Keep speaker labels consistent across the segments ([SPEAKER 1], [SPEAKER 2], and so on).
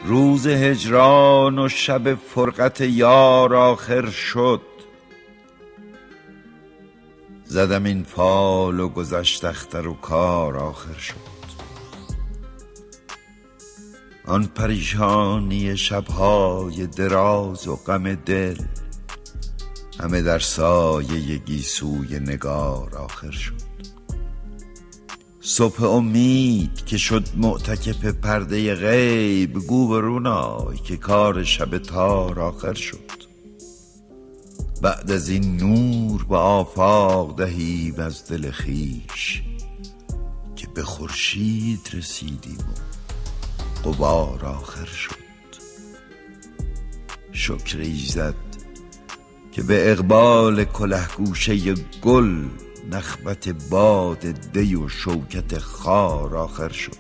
[SPEAKER 1] روز هجران و شب فرقت یار آخر شد. زدم این فال و گذشت اختر و کار آخر شد. آن پریشانی شبهای دراز و غم دل همه در سایه گیسوی نگار آخر شد. صبح امید که شد معتکف پرده غیب، گو برون آی که کار شب تار آخر شد. بعد از این نور به آفاق دهیم از دل خویش، که به خورشید رسیدیم و غبار آخر شد. شکر ایزد که به اقبال کلهگوشه گل نخوت باد دی و شوکت خار آخر شد.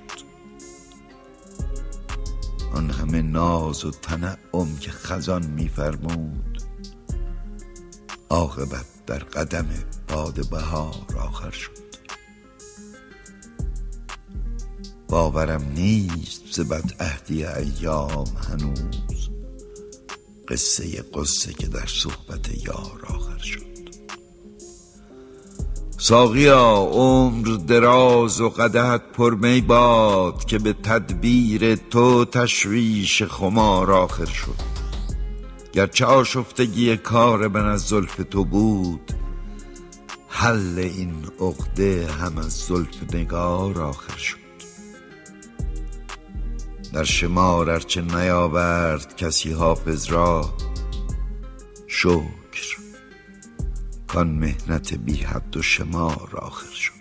[SPEAKER 1] آن همه ناز و تنعم که خزان می‌فرمود، عاقبت در قدم باد بهار آخر شد. باورم نیست ز بدعهدی ایام هنوز قصه قصه که در صحبت یار آخر شد. ساقیا عمر دراز و قدحت پر می باد، که به تدبیر تو تشویش خمار آخر شد. گرچه آشفتگی کار من از زلف تو بود، حل این عقده هم از زلف نگار آخر شد. در شمار ارچه نیاورد کسی حافظ را، شکر کان مهنت بی حد و شمار آخر شد.